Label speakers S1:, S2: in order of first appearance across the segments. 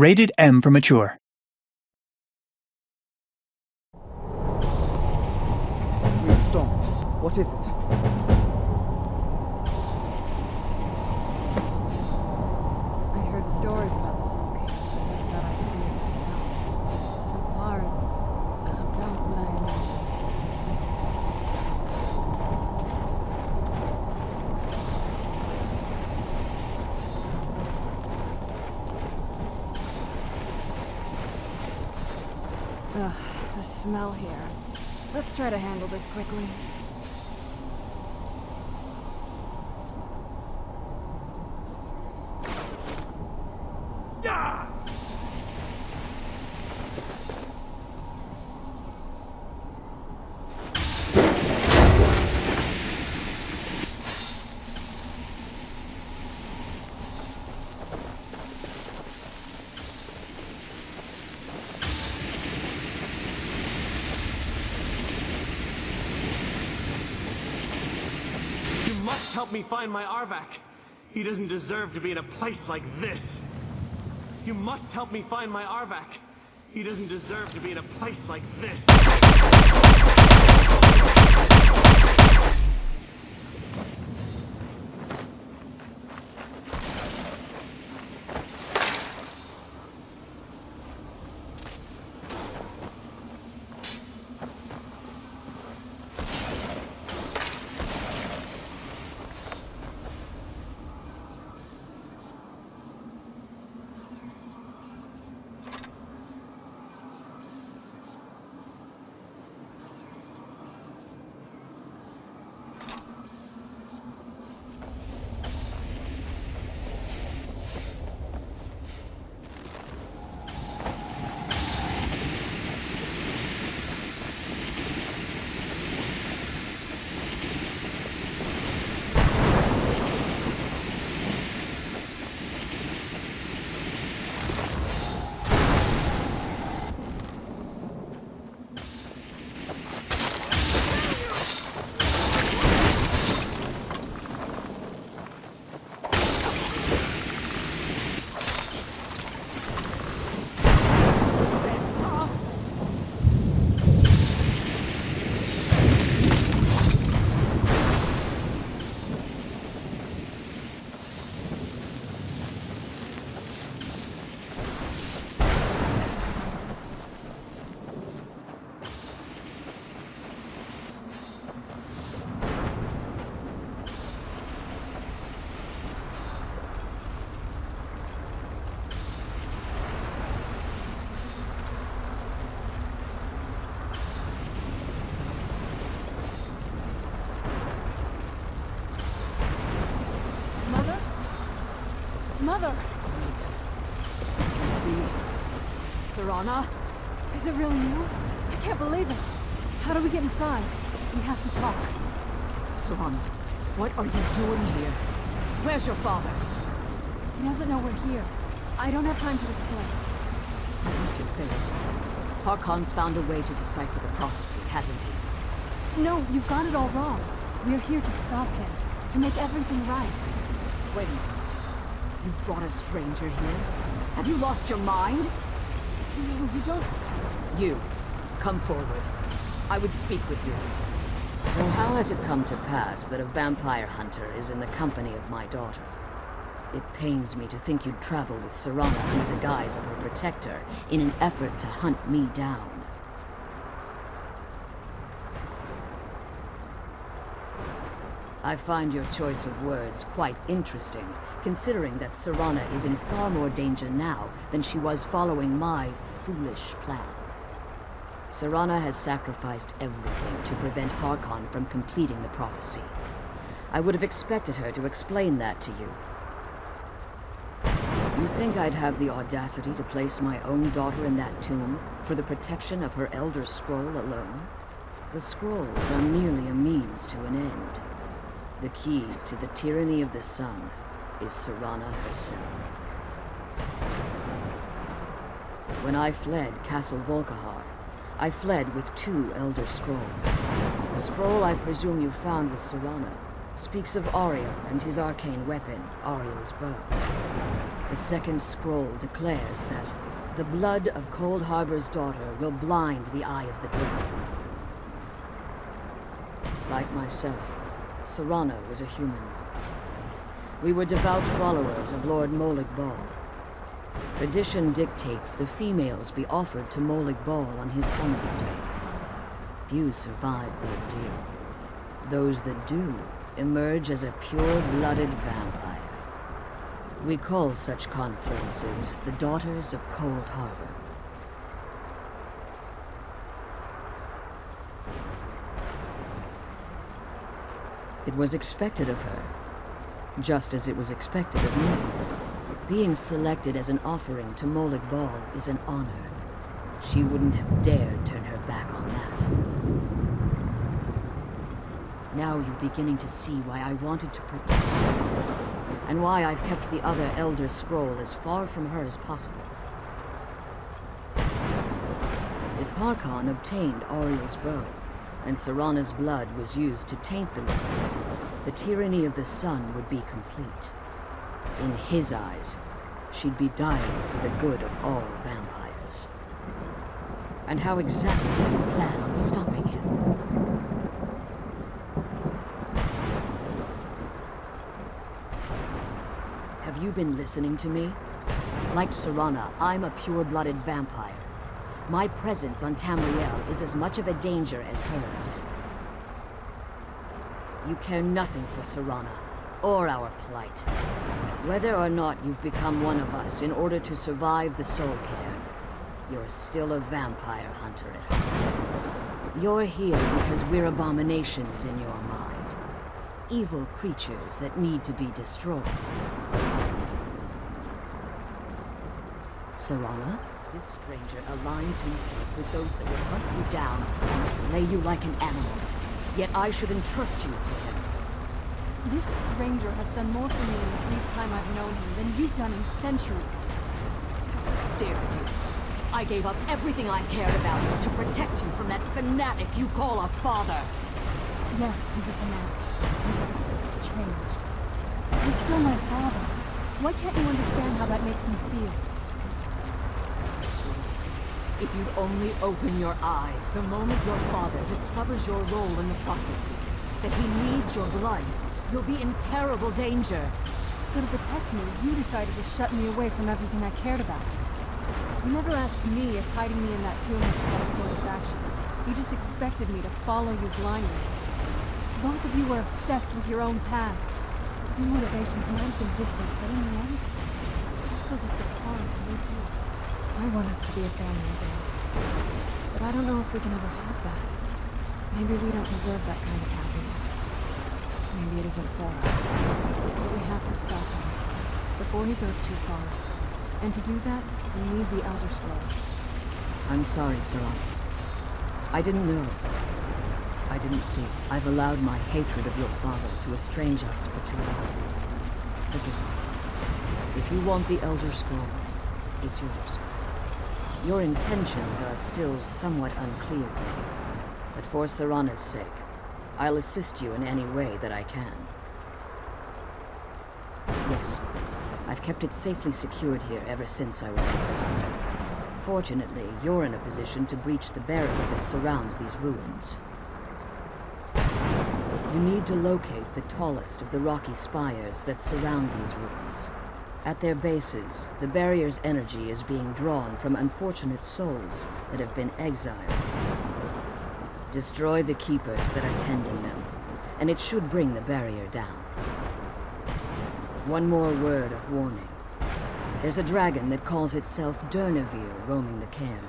S1: Rated M for mature.
S2: We've stopped. What is it?
S3: I heard stories about the Soul Cave, but I thought I'd see it myself. So far, it's about what I imagined. Ugh, the smell here. Let's try to handle this quickly.
S4: Help me find my Arvak. He doesn't deserve to be in a place like this. You must help me find my Arvak. He doesn't deserve to be in a place like this.
S3: Mother!
S5: Serana?
S3: Is it really you? I can't believe it. How do we get inside? We have to talk.
S5: Serana, what are you doing here? Where's your father?
S3: He doesn't know we're here. I don't have time to explain.
S5: I must have failed. Harkon's found a way to decipher the prophecy, hasn't he?
S3: No, you've got it all wrong. We're here to stop him. To make everything right.
S5: Wait a minute. You've brought a stranger here? Have you lost your mind?
S3: No, you don't...
S5: You, come forward. I would speak with you.
S6: So how has it come to pass that a vampire hunter is in the company of my daughter? It pains me to think you'd travel with Serana under the guise of her protector in an effort to hunt me down. I find your choice of words quite interesting, considering that Serana is in far more danger now than she was following my foolish plan. Serana has sacrificed everything to prevent Harkon from completing the prophecy. I would have expected her to explain that to you. You think I'd have the audacity to place my own daughter in that tomb for the protection of her Elder Scroll alone? The scrolls are merely a means to an end. The key to the tyranny of the sun is Serana herself. When I fled Castle Volkihar, I fled with 2 Elder Scrolls. The scroll I presume you found with Serana speaks of Ariel and his arcane weapon, Ariel's bow. The second scroll declares that the blood of Cold Harbor's daughter will blind the eye of the dragon. Like myself, Serana was a human once. We were devout followers of Lord Molig Bal. Tradition dictates the females be offered to Molig Bal on his summoning day. Few survive the ordeal. Those that do emerge as a pure-blooded vampire. We call such confluences the Daughters of Cold Harbor. It was expected of her, just as it was expected of me. Being selected as an offering to Molig Bal is an honor. She wouldn't have dared turn her back on that. Now you're beginning to see why I wanted to protect Serana, and why I've kept the other Elder Scroll as far from her as possible. If Harkon obtained Ariel's bow, and Serana's blood was used to taint the weapon, the tyranny of the sun would be complete. In his eyes, she'd be dying for the good of all vampires. And how exactly do you plan on stopping him? Have you been listening to me? Like Serana, I'm a pure-blooded vampire. My presence on Tamriel is as much of a danger as hers. You care nothing for Serana, or our plight. Whether or not you've become one of us in order to survive the Soul Cairn, you're still a vampire hunter at heart. You're here because we're abominations in your mind. Evil creatures that need to be destroyed. Serana, this stranger aligns himself with those that will hunt you down and slay you like an animal. Yet I should entrust you to him.
S3: This stranger has done more for me in the brief time I've known him than you've done in centuries.
S6: How dare you? I gave up everything I cared about to protect you from that fanatic you call a father.
S3: Yes, he's a fanatic. He's changed. He's still my father. Why can't you understand how that makes me feel?
S6: If you'd only open your eyes. The moment your father discovers your role in the prophecy, that he needs your blood, you'll be in terrible danger.
S3: So to protect me, you decided to shut me away from everything I cared about. You never asked me if hiding me in that tomb was the best course of action. You just expected me to follow you blindly. Both of you were obsessed with your own paths. Your motivations might have been different, but in the end, I'm still just a pawn to you too. I want us to be a family again. But I don't know if we can ever have that. Maybe we don't deserve that kind of happiness. Maybe it isn't for us. But we have to stop him before he goes too far. And to do that, we need the Elder Scroll.
S6: I'm sorry, Serana. I didn't know. I didn't see. I've allowed my hatred of your father to estrange us for too long. Forgive me. If you want the Elder Scroll, it's yours. Your intentions are still somewhat unclear to me, but for Serana's sake, I'll assist you in any way that I can. Yes, I've kept it safely secured here ever since I was imprisoned. Fortunately, you're in a position to breach the barrier that surrounds these ruins. You need to locate the tallest of the rocky spires that surround these ruins. At their bases, the barrier's energy is being drawn from unfortunate souls that have been exiled. Destroy the keepers that are tending them, and it should bring the barrier down. One more word of warning. There's a dragon that calls itself Durnavir roaming the cairn.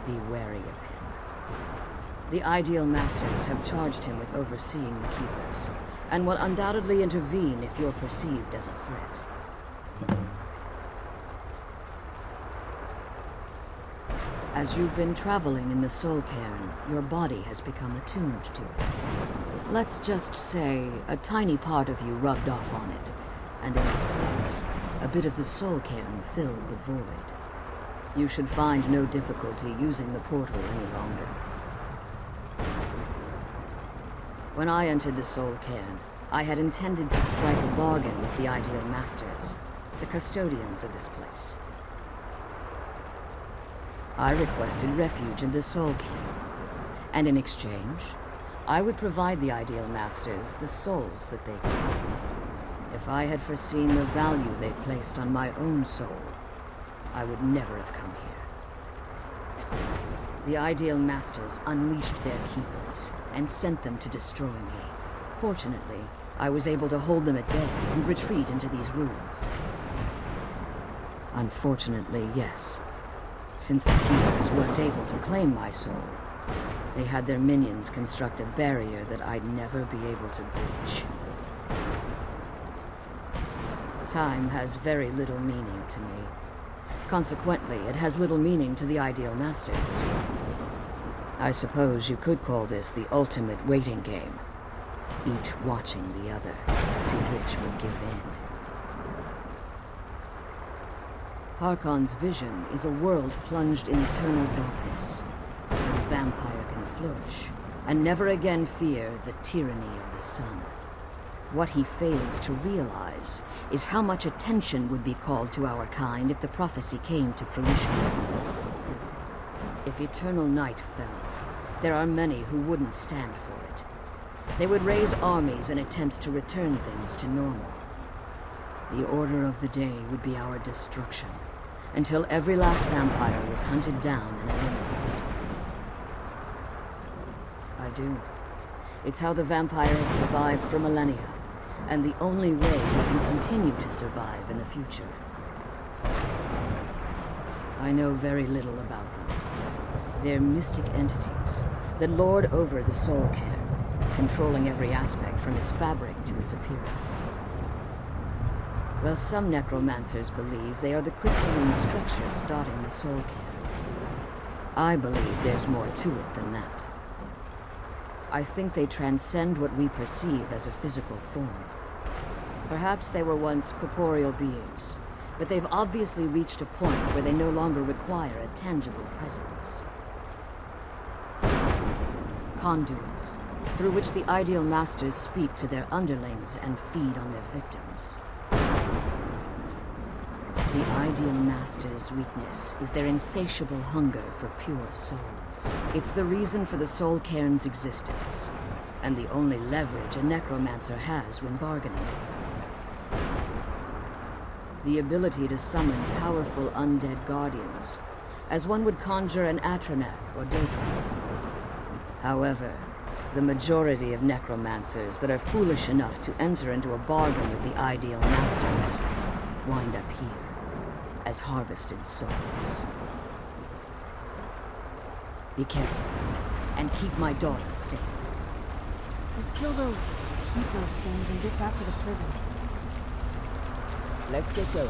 S6: Be wary of him. The Ideal Masters have charged him with overseeing the keepers, and will undoubtedly intervene if you're perceived as a threat. As you've been traveling in the Soul Cairn, your body has become attuned to it. Let's just say a tiny part of you rubbed off on it, and in its place, a bit of the Soul Cairn filled the void. You should find no difficulty using the portal any longer. When I entered the Soul Cairn, I had intended to strike a bargain with the Ideal Masters. the custodians of this place. I requested refuge in the Soul Cairn, and in exchange, I would provide the Ideal Masters the souls that they crave. If I had foreseen the value they placed on my own soul, I would never have come here. The Ideal Masters unleashed their keepers and sent them to destroy me. Fortunately, I was able to hold them at bay and retreat into these ruins. Unfortunately, yes. Since the keepers weren't able to claim my soul, they had their minions construct a barrier that I'd never be able to breach. Time has very little meaning to me. Consequently, it has little meaning to the Ideal Masters as well. I suppose you could call this the ultimate waiting game, each watching the other to see which would give in. Harkon's vision is a world plunged in eternal darkness, where the vampire can flourish, and never again fear the tyranny of the sun. What he fails to realize is how much attention would be called to our kind if the prophecy came to fruition. If eternal night fell, there are many who wouldn't stand for it. They would raise armies in attempts to return things to normal. The order of the day would be our destruction, until every last vampire was hunted down and eliminated. I do. It's how the vampire has survived for millennia, and the only way we can continue to survive in the future. I know very little about them. They're mystic entities that lord over the Soul Cairn, controlling every aspect from its fabric to its appearance. While some necromancers believe they are the crystalline structures dotting the Soul Cairn, I believe there's more to it than that. I think they transcend what we perceive as a physical form. Perhaps they were once corporeal beings, but they've obviously reached a point where they no longer require a tangible presence. Conduits, through which the Ideal Masters speak to their underlings and feed on their victims. The Ideal Masters' weakness is their insatiable hunger for pure souls. It's the reason for the Soul Cairn's existence, and the only leverage a necromancer has when bargaining. The ability to summon powerful undead guardians, as one would conjure an Atronak or Daedra. However, the majority of necromancers that are foolish enough to enter into a bargain with the Ideal Masters wind up here as harvested souls. Be careful, and keep my daughter safe.
S3: Let's kill those keeper things and get back to the prison.
S2: Let's get going.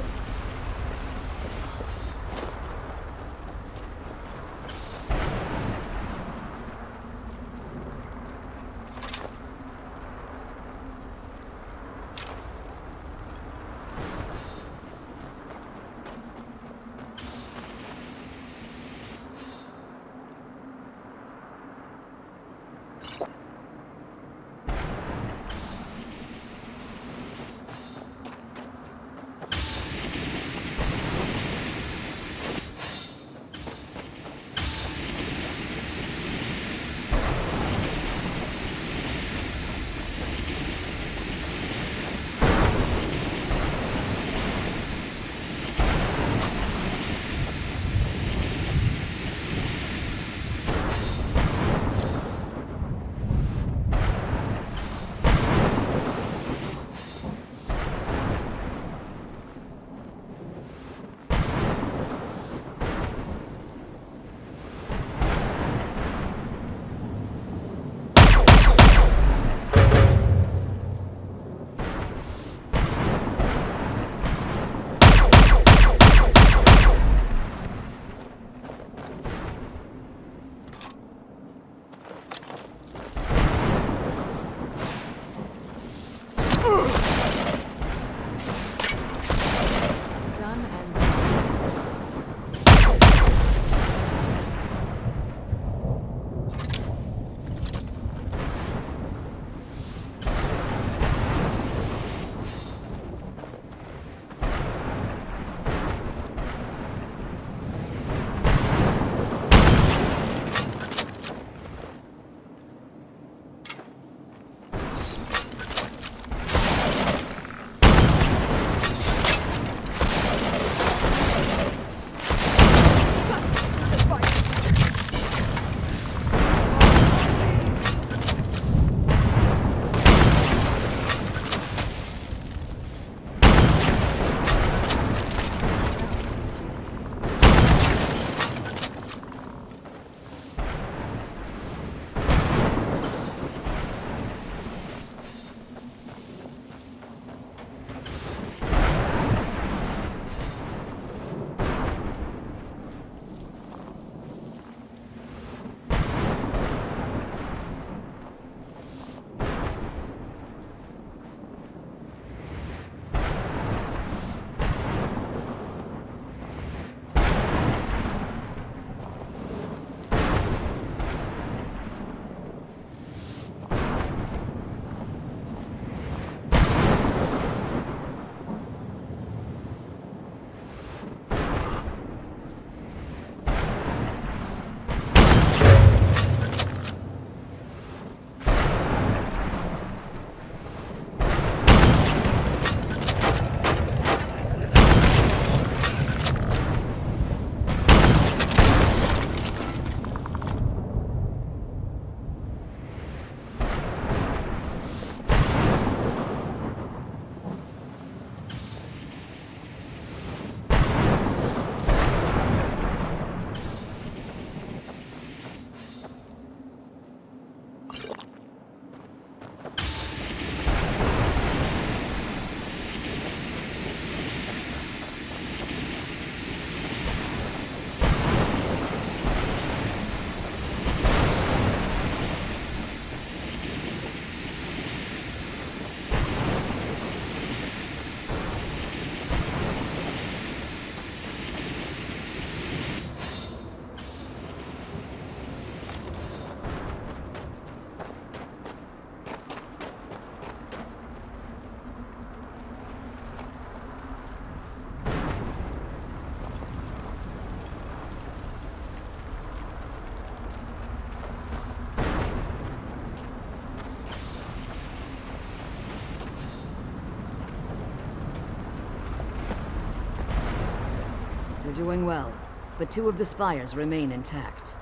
S6: doing well, but 2 of the spires remain intact.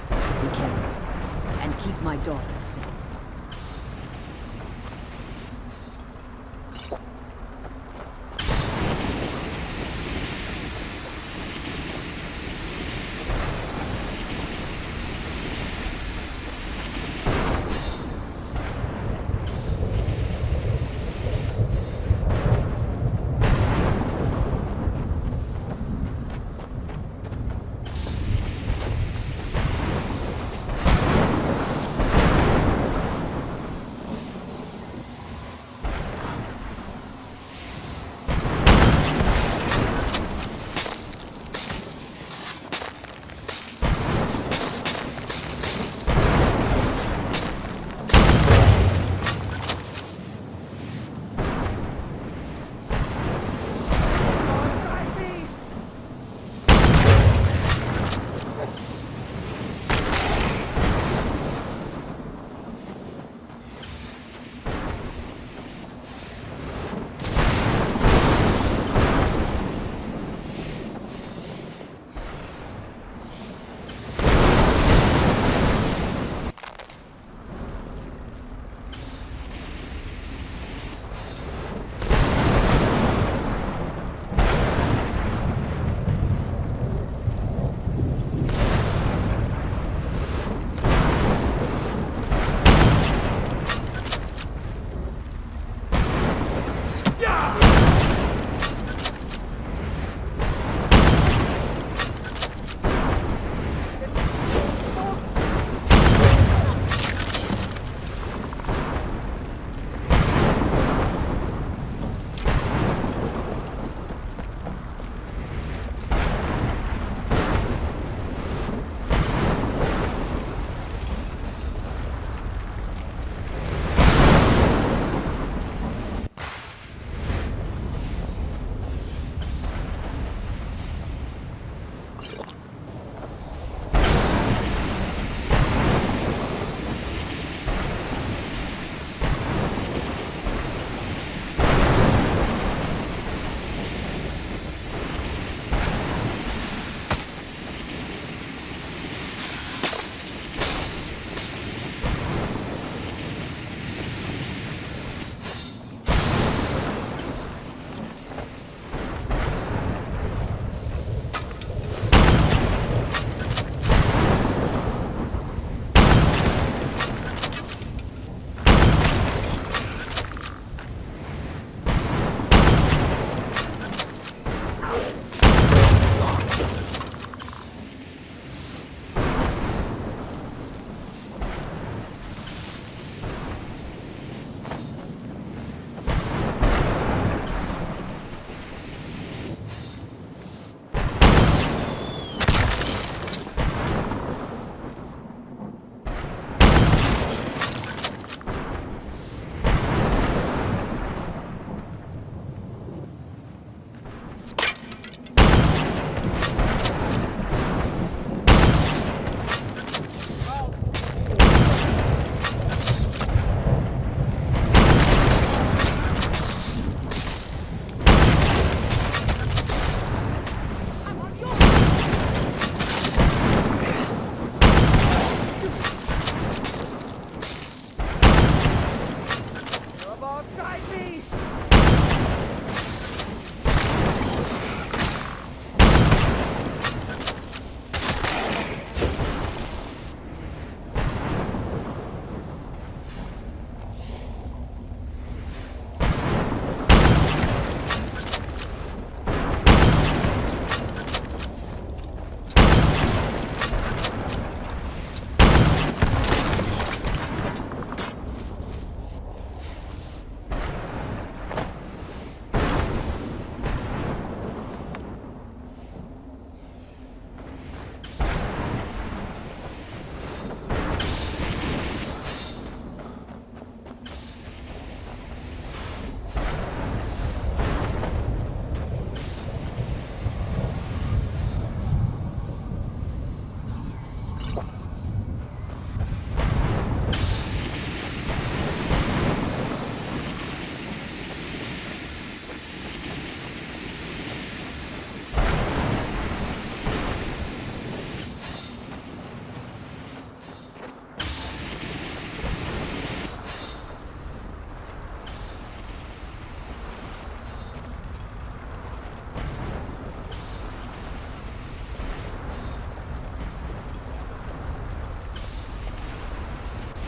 S6: Be careful, and keep my daughter safe.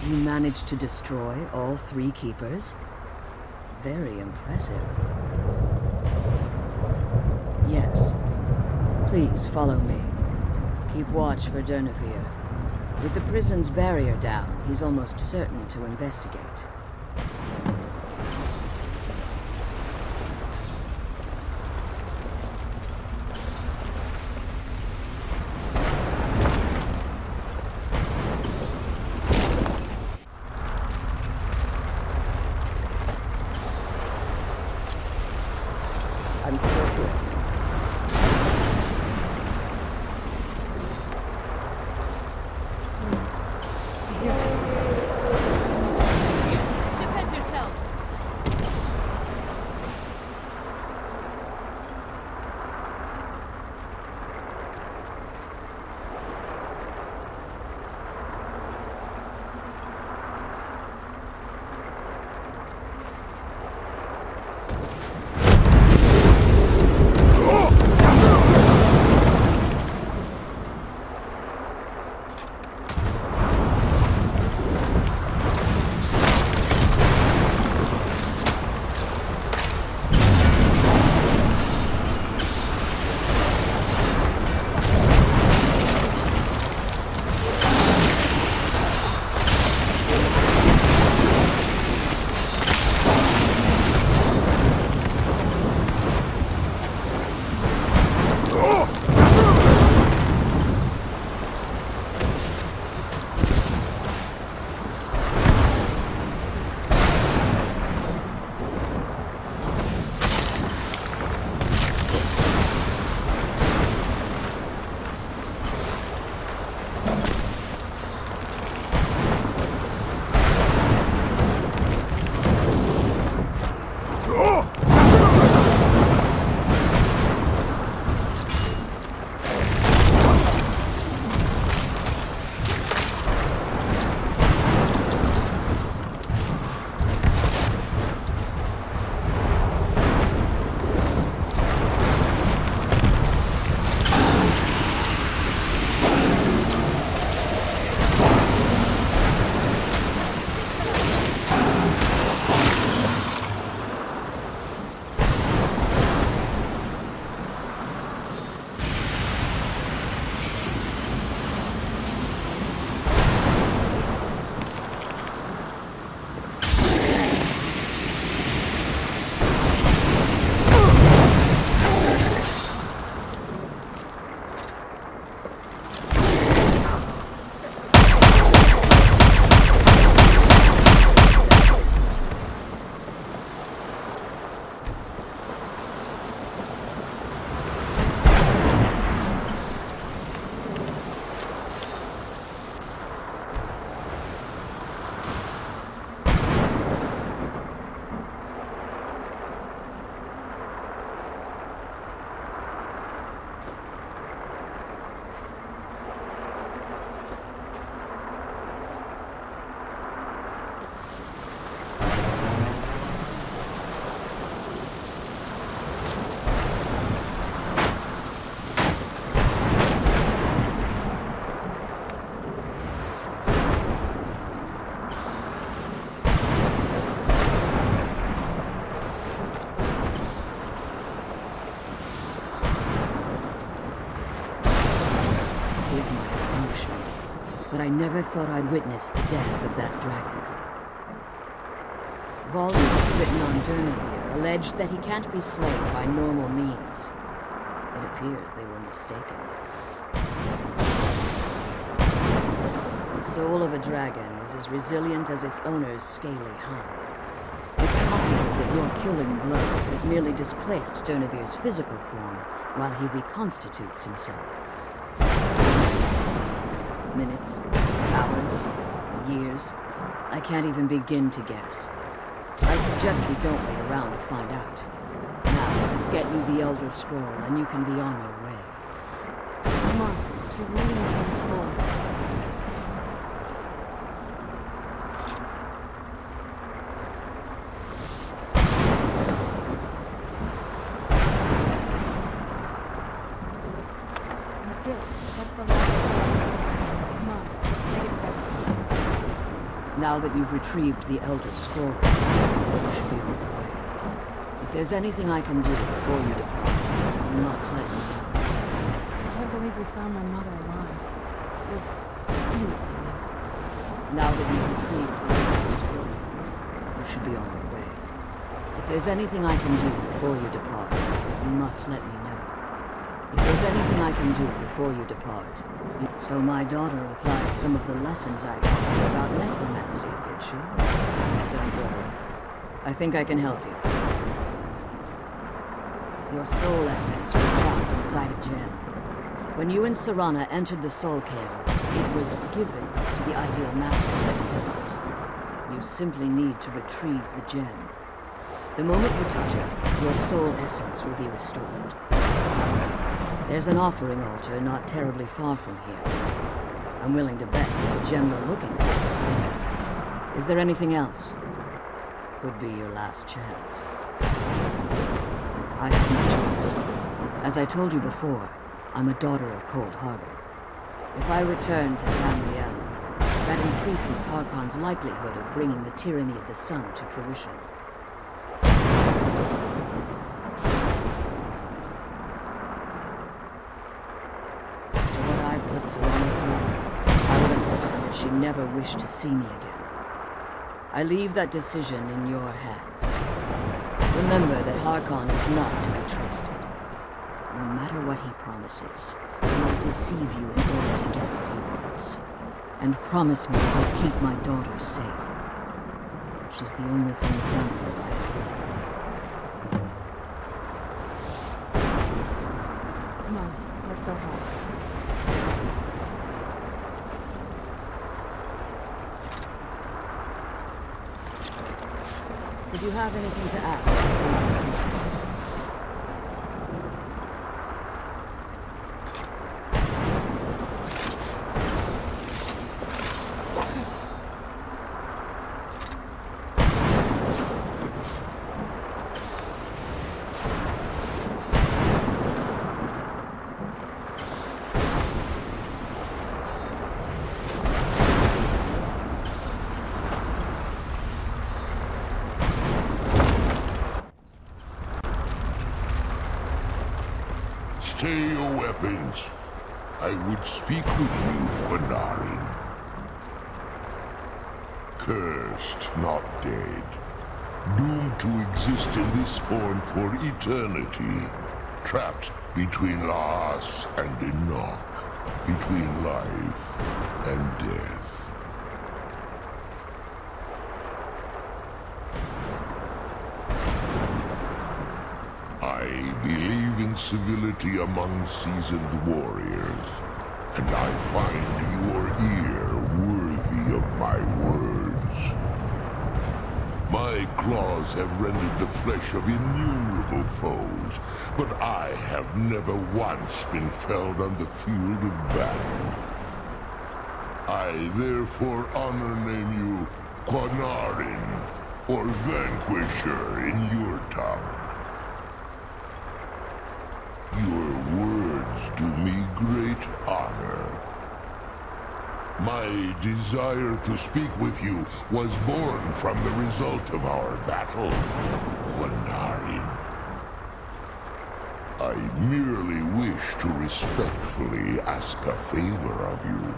S6: You managed to destroy all 3 keepers? Very impressive. Yes. Please follow me. Keep watch for Durnevere. With the prison's barrier down, he's almost certain to investigate.
S2: I'm still here.
S3: Here's
S5: Defend yourselves!
S6: But I never thought I'd witness the death of that dragon. Volumes written on Durnevere allege that he can't be slain by normal means. It appears they were mistaken. Yes. The soul of a dragon is as resilient as its owner's scaly hide. It's possible that your killing blow has merely displaced Durnevere's physical form while he reconstitutes himself. Minutes, hours, years. I can't even begin to guess. I suggest we don't wait around to find out. Now, let's get you the Elder Scroll, and you can be on your way.
S3: Come on, she's leading us to the scroll. That's it. That's the last scroll. Come on, let's take it to Dexter.
S6: Now that you've retrieved the Elder Scroll, you should be on your way. If there's anything I can do before you depart, you must let me know.
S3: I can't believe we found my mother alive. Or...
S6: Now that you've retrieved the Elder Scroll, you should be on your way. If there's anything I can do before you depart, you must let me know. If there's anything I can do before you depart... So my daughter applied some of the lessons I taught her about necromancy, did she? Don't worry. I think I can help you. Your soul essence was trapped inside a gem. When you and Serana entered the Soul Cairn, it was given to the Ideal Masters as payment. You simply need to retrieve the gem. The moment you touch it, your soul essence will be restored. There's an offering altar not terribly far from here. I'm willing to bet that the gem you're looking for is there. Is there anything else? Could be your last chance. I have no choice. As I told you before, I'm a daughter of Cold Harbor. If I return to Tamriel, that increases Harkon's likelihood of bringing the tyranny of the sun to fruition. Serana through, I would understand if she never wished to see me again. I leave that decision in your hands. Remember that Harkon is not to be trusted. No matter what he promises, he will deceive you in order to get what he wants. And promise me he'll keep my daughter safe. She's the only thing valuable I have left.
S3: Come on, let's go home.
S6: Did you have anything to ask?
S1: Stay your weapons. I would speak with you, Quinarin. Cursed, not dead. Doomed to exist in this form for eternity. Trapped between Laas and Enoch. Between life and death. I believe in civility among seasoned warriors, and I find your ear worthy of my words. My claws have rended the flesh of innumerable foes, but I have never once been felled on the field of battle. I therefore name you Quinarin, or Vanquisher in your tongue. Your words do me great honor. My desire to speak with you was born from the result of our battle, Quinarin. I merely wish to respectfully ask a favor of you.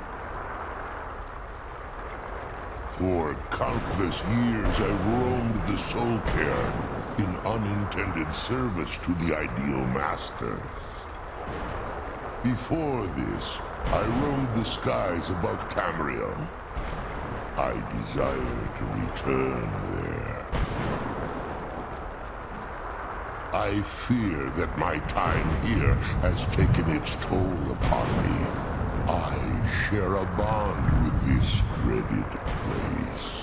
S1: For countless years I've roamed the Soul Cairn in unintended service to the Ideal Masters. Before this, I roamed the skies above Tamriel. I desire to return there. I fear that my time here has taken its toll upon me. I share a bond with this dreaded place.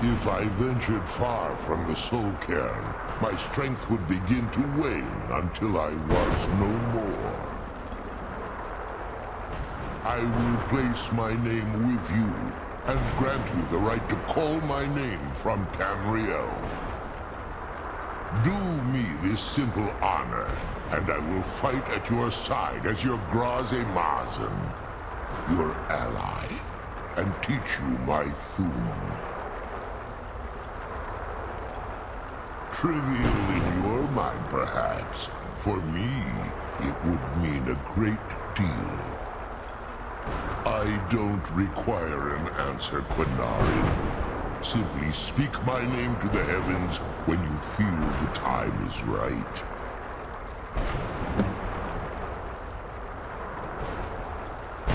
S1: If I ventured far from the Soul Cairn, my strength would begin to wane until I was no more. I will place my name with you, and grant you the right to call my name from Tamriel. Do me this simple honor, and I will fight at your side as your Graze Mazen, your ally. and teach you my Thum. Trivial in your mind, perhaps. For me, it would mean a great deal. I don't require an answer, Quinarin. Simply speak my name to the heavens when you feel the time is right.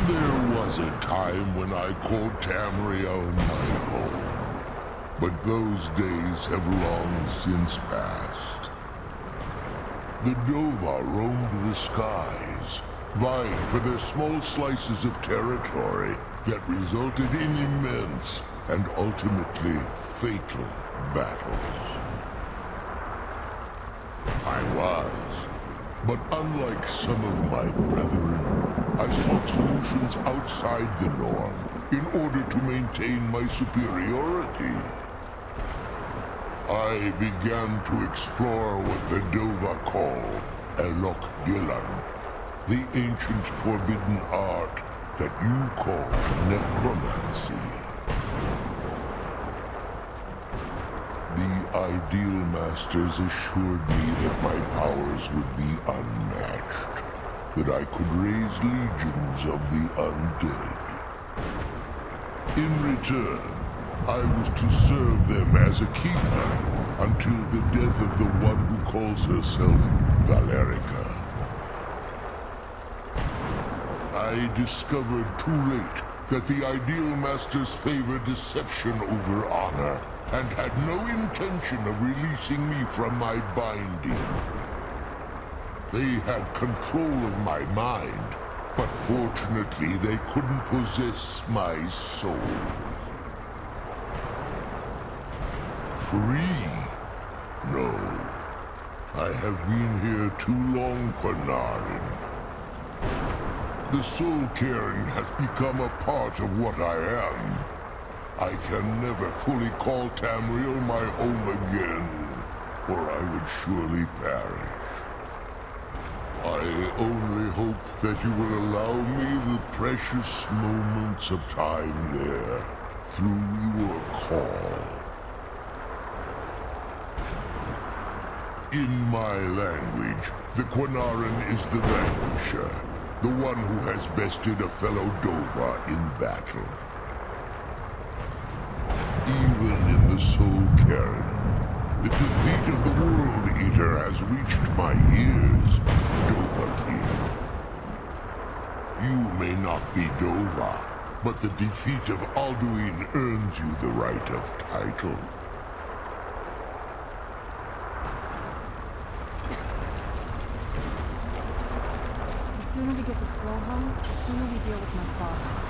S1: There was a time when I called Tamriel my home, but those days have long since passed. The Dova roamed the skies, vying for their small slices of territory that resulted in immense and ultimately fatal battles. I was, but unlike some of my brethren, I sought solutions outside the norm in order to maintain my superiority. I began to explore what the Dova call Elok Dylan, the ancient forbidden art that you call necromancy. The Ideal Masters assured me that my powers would be unmatched, that I could raise legions of the undead. In return, I was to serve them as a keeper until the death of the one who calls herself Valerica. I discovered too late that the Ideal Masters favor deception over honor, and had no intention of releasing me from my binding. They had control of my mind, but fortunately they couldn't possess my soul. Free? No. I have been here too long, Quinarin. The Soul Cairn has become a part of what I am. I can never fully call Tamriel my home again, or I would surely perish. I only hope that you will allow me the precious moments of time there, through your call. In my language, the Quinarin is the vanquisher, the one who has bested a fellow Dova in battle. Even in the Soul Cairn, the defeat of the World Eater has reached my ears, Dovahkiin. You may not be Dova, but the defeat of Alduin earns you the right of title.
S3: The sooner we get the scroll home, the sooner we deal with my father.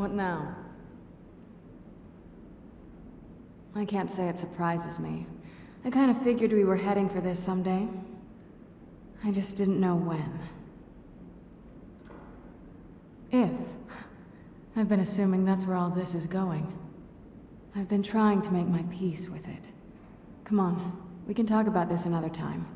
S3: What now? I can't say it surprises me. I kind of figured we were heading for this someday. I just didn't know when. If. I've been assuming that's where all this is going. I've been trying to make my peace with it. Come on, we can talk about this another time.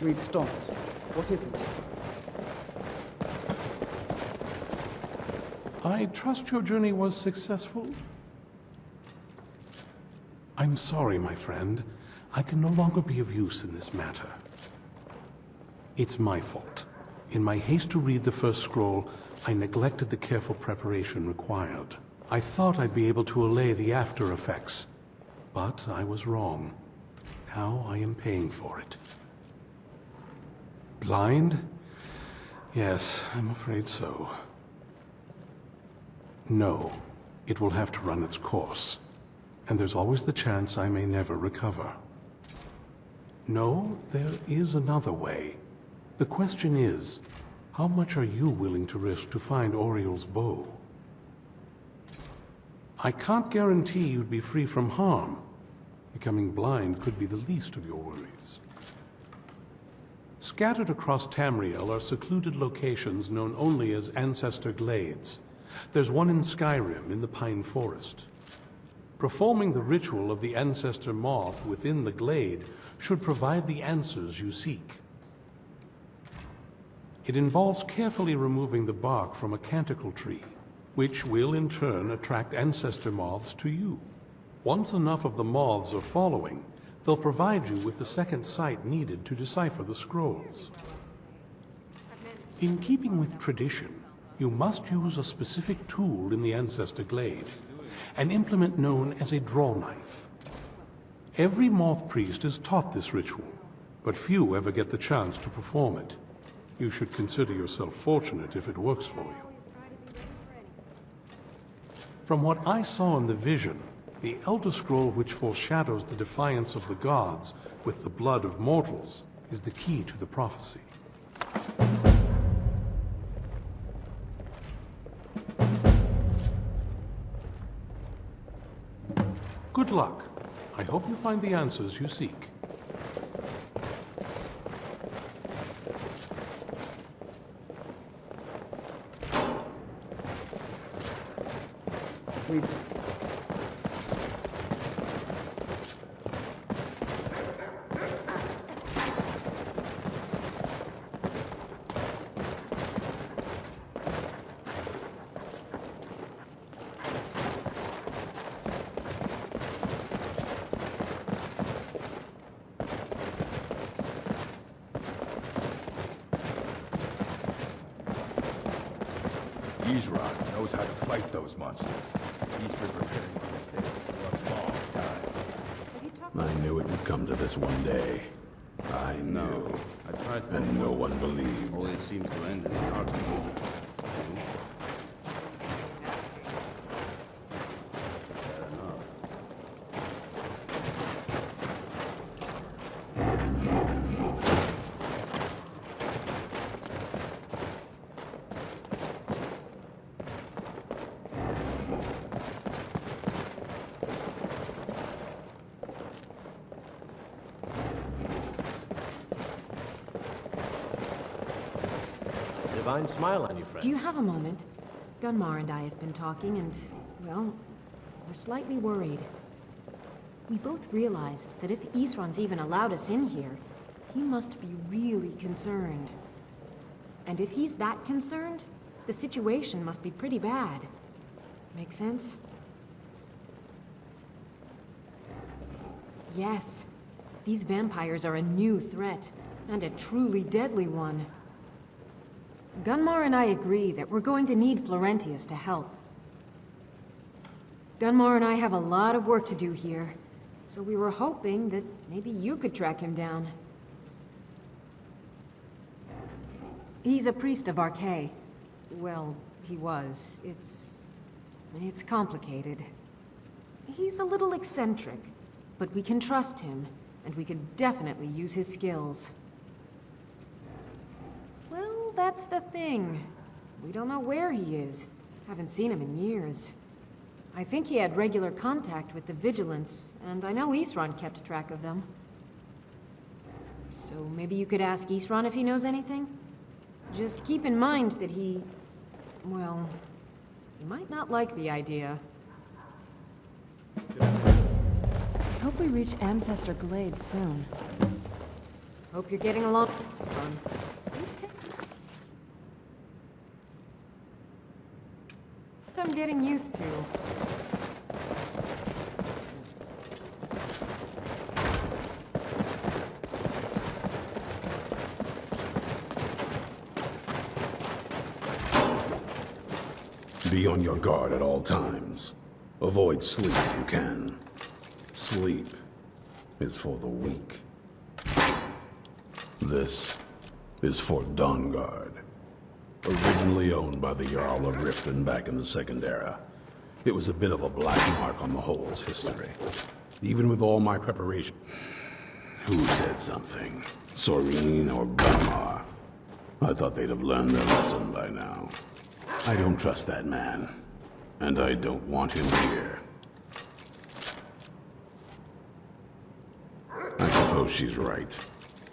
S2: We've stopped. What is it?
S7: I trust your journey was successful? I'm sorry, my friend. I can no longer be of use in this matter. It's my fault. In my haste to read the first scroll, I neglected the careful preparation required. I thought I'd be able to allay the after effects, but I was wrong. Now I am paying for it. Blind? Yes, I'm afraid so. No, it will have to run its course. And there's always the chance I may never recover. No, there is another way. The question is, how much are you willing to risk to find Oriel's bow? I can't guarantee you'd be free from harm. Becoming blind could be the least of your worries. Scattered across Tamriel are secluded locations known only as Ancestor Glades. There's one in Skyrim, in the Pine Forest. Performing the ritual of the Ancestor Moth within the glade should provide the answers you seek. It involves carefully removing the bark from a canticle tree, which will in turn attract Ancestor Moths to you. Once enough of the moths are following, they'll provide you with the second sight needed to decipher the scrolls. In keeping with tradition, you must use a specific tool in the Ancestor Glade, an implement known as a draw knife. Every moth priest is taught this ritual, but few ever get the chance to perform it. You should consider yourself fortunate if it works for you. From what I saw in the vision, The Elder Scroll which foreshadows the defiance of the gods with the blood of mortals is the key to the prophecy. Good luck. I hope you find the answers you seek.
S2: We've...
S8: Isran knows how to fight those monsters. He's been preparing for this day for a long time.
S9: I knew it would come to this one day. I knew.
S10: I tried to.
S9: And no one believed.
S10: Always seems to end in an argument. Fair enough.
S11: Divine smile on you, friend.
S12: Do you have a moment? Gunmar and I have been talking and, well, we're slightly worried. We both realized that if Isran's even allowed us in here, he must be really concerned. And if he's that concerned, the situation must be pretty bad. Make sense? Yes. These vampires are a new threat, and a truly deadly one. Gunmar and I agree that we're going to need Florentius to help. Gunmar and I have a lot of work to do here, so we were hoping that maybe you could track him down. He's a priest of Archay. Well, he was. It's complicated. He's a little eccentric, but we can trust him, and we could definitely use his skills. Well, that's the thing. We don't know where he is. Haven't seen him in years. I think he had regular contact with the Vigilance, and I know Isran kept track of them. So maybe you could ask Isran if he knows anything? Just keep in mind that he... well, he might not like the idea.
S3: I hope we reach Ancestor Glade soon.
S12: Hope you're getting along. I'm getting used to.
S9: Be on your guard at all times. Avoid sleep if you can. Sleep is for the weak. This is for Dawnguard. Originally owned by the Jarl of Riften back in the Second Era. It was a bit of a black mark on the Hole's history. Even with all my preparation... Who said something? Soreen or Gunmar? I thought they'd have learned their lesson by now. I don't trust that man. And I don't want him here. I suppose she's right.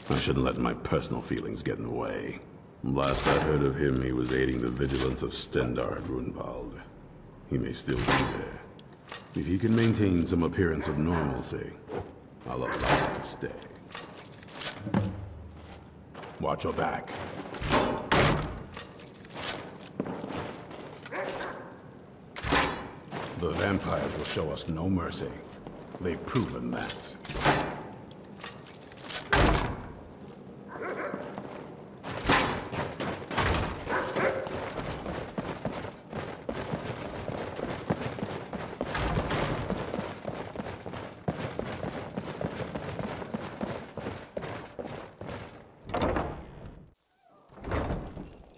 S9: I shouldn't let my personal feelings get in the way. Last I heard of him, he was aiding the vigilance of Stendarr Grunwald. He may still be there. If he can maintain some appearance of normalcy, I'll allow him to stay. Watch your back. The vampires will show us no mercy. They've proven that.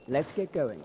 S11: Let's get going.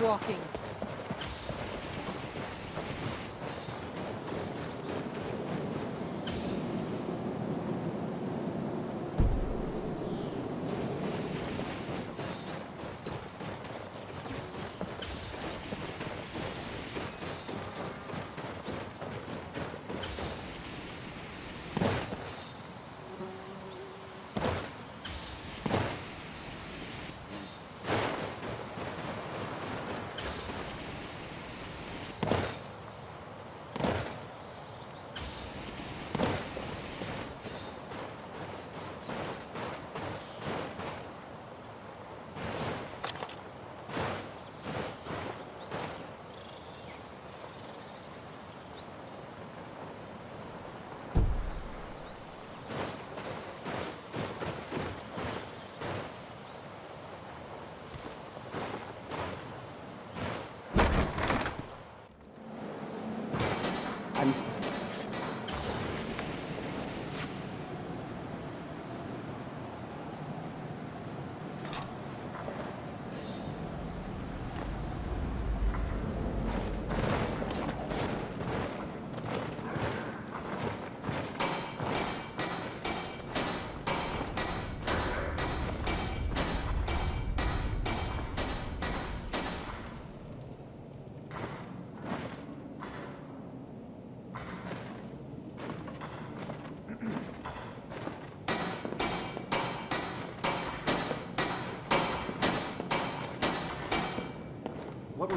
S2: walking.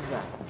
S11: What's that?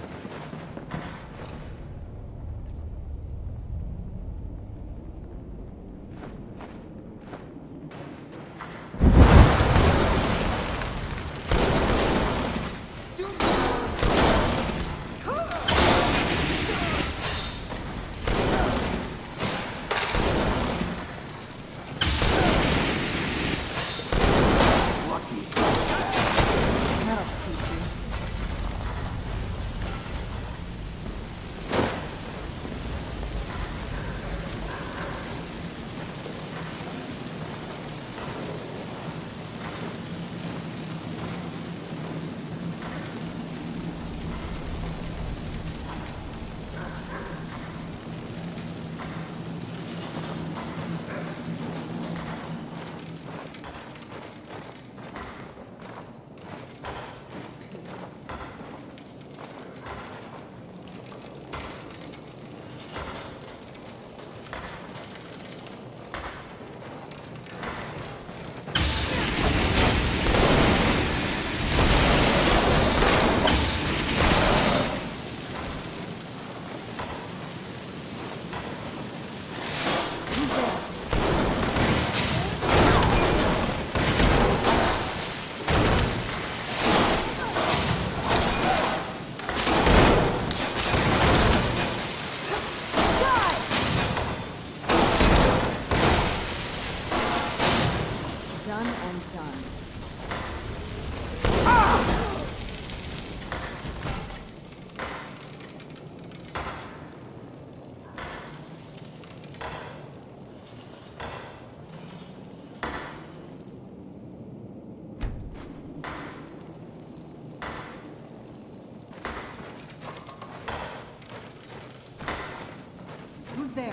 S3: Who's there?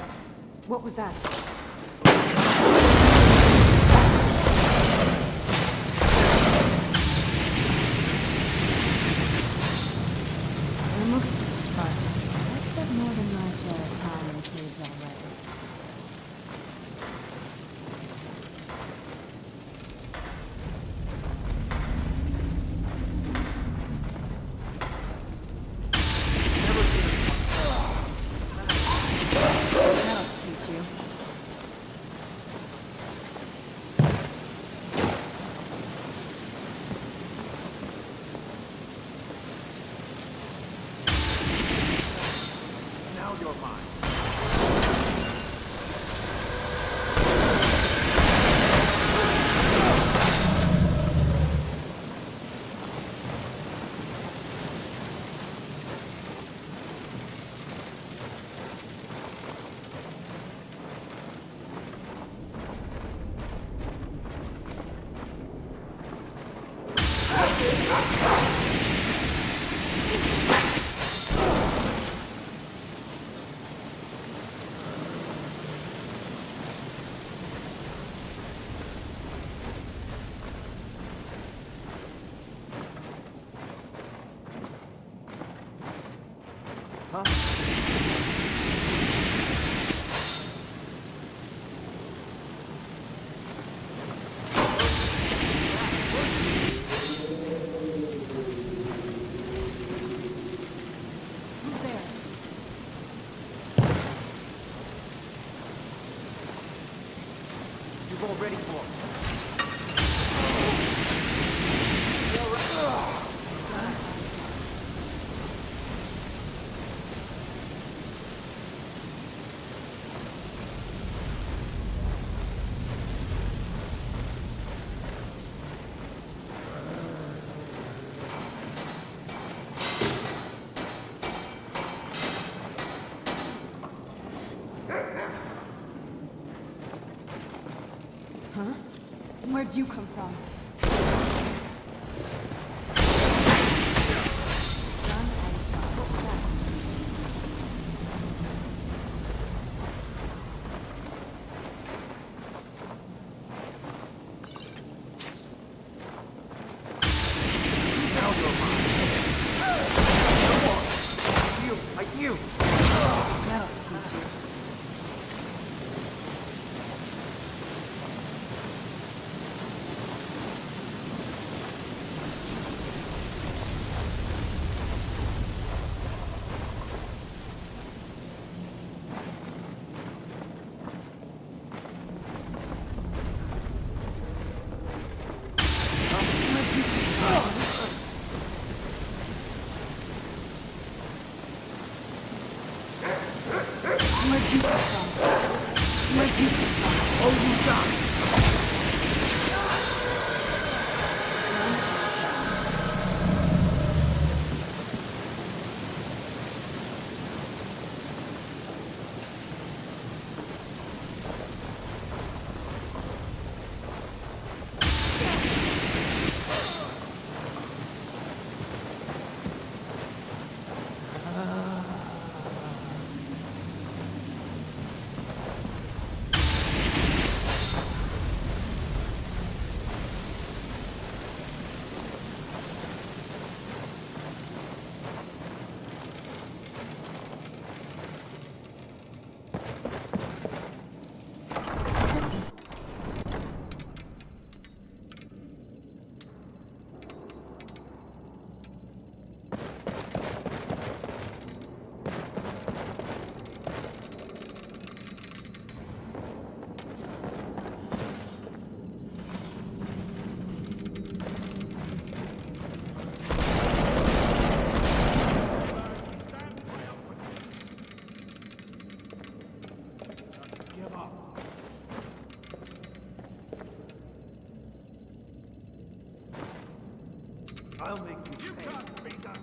S2: What was that?
S3: I'm looking for this part. I've spent more than my share of time in caves already. That'll teach you.
S11: Now you're mine.
S3: Who's there?
S11: You've already lost.
S3: Where'd you come from? Done and done.
S11: Now you're mine. You, like you.
S3: That'll teach you.
S11: I'll make you pay.
S8: can't beat us!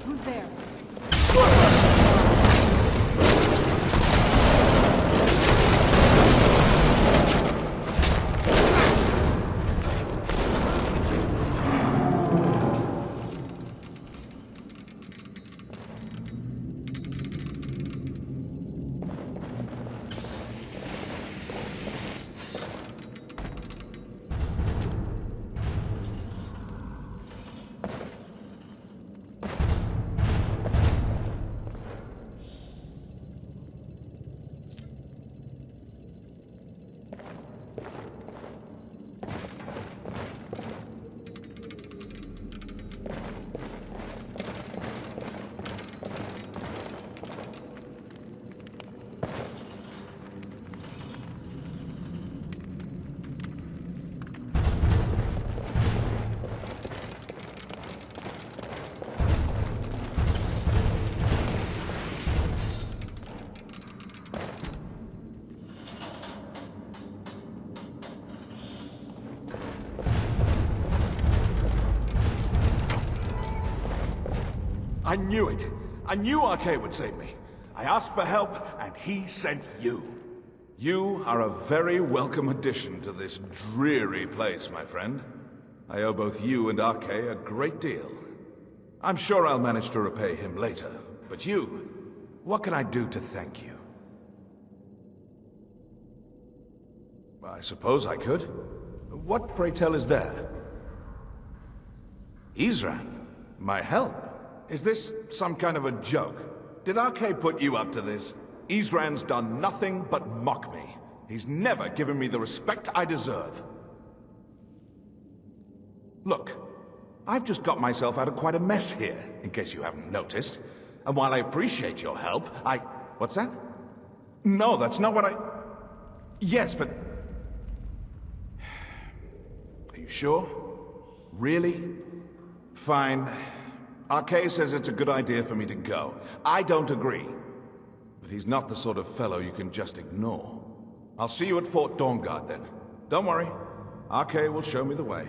S3: Who's there?
S8: I knew it. I knew Arcade would save me. I asked for help, and he sent you. You are a very welcome addition to this dreary place, my friend. I owe both you and Arcade a great deal. I'm sure I'll manage to repay him later. But you, what can I do to thank you? I suppose I could. What, pray tell, is there? Isran, my help? Is this some kind of a joke? Did Arcade put you up to this? Isran's done nothing but mock me. He's never given me the respect I deserve. Look, I've just got myself out of quite a mess here, in case you haven't noticed. And while I appreciate your help, What's that? No, that's not what I... Yes, but... Are you sure? Really? Fine. Arcade says it's a good idea for me to go. I don't agree. But he's not the sort of fellow you can just ignore. I'll see you at Fort Dawnguard then. Don't worry. Arcade will show me the way.